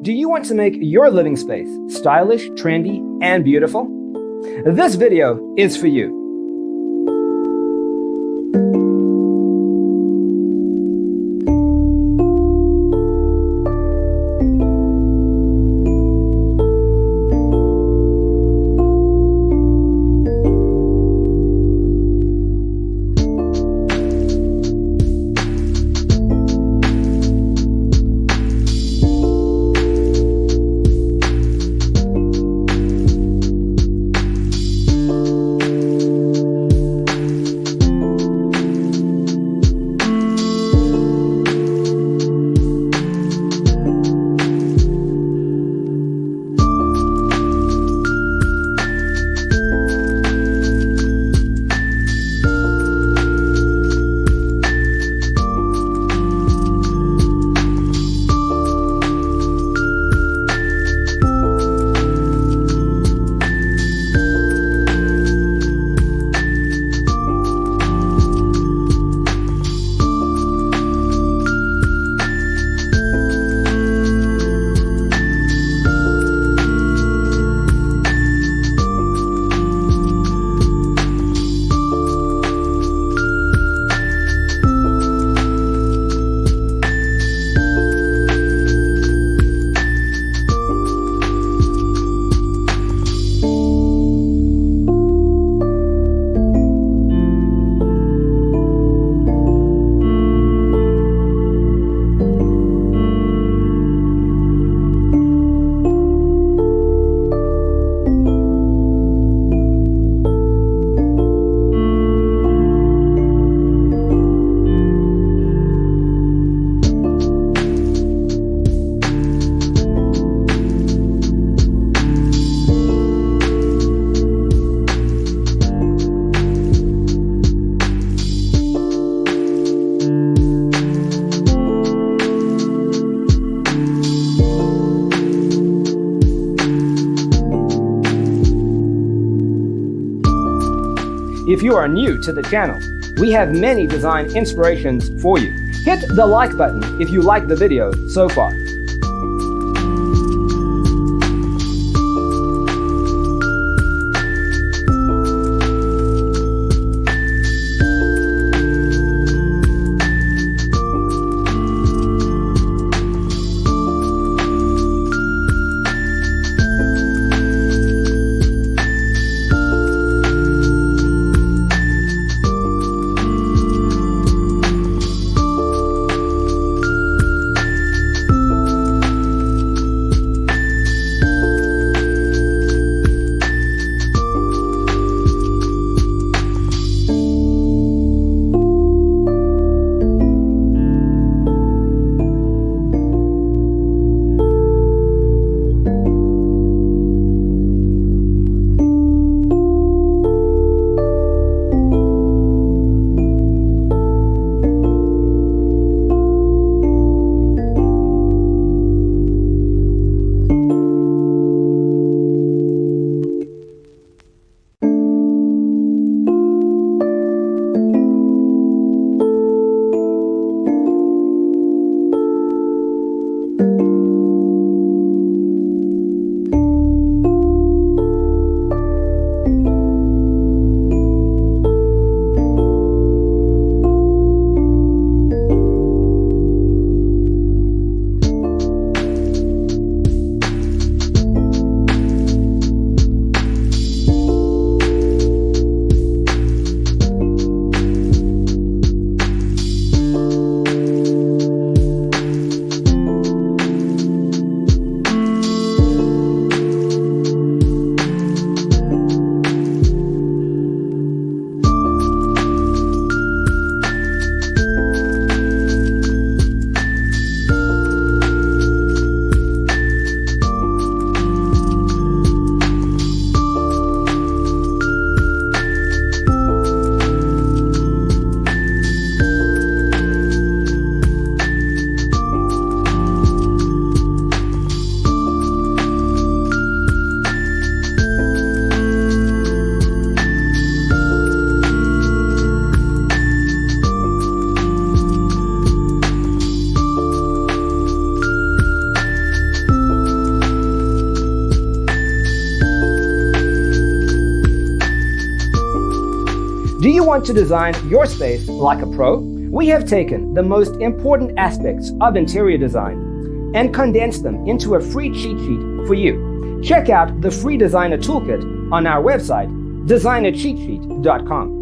Do you want to make your living space stylish, trendy, and beautiful? This video is for you. If you are new to the channel, we have many design inspirations for you. Hit the like button if you like the video so far. you want to design your space like a pro? We have taken the most important aspects of interior design and condensed them into a free cheat sheet for you. Check out the free designer toolkit on our website, designercheatsheet.com.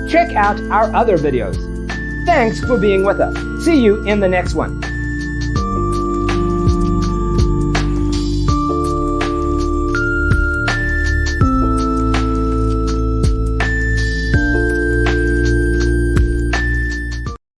Check out our other videos. Thanks for being with us. See you in the next one.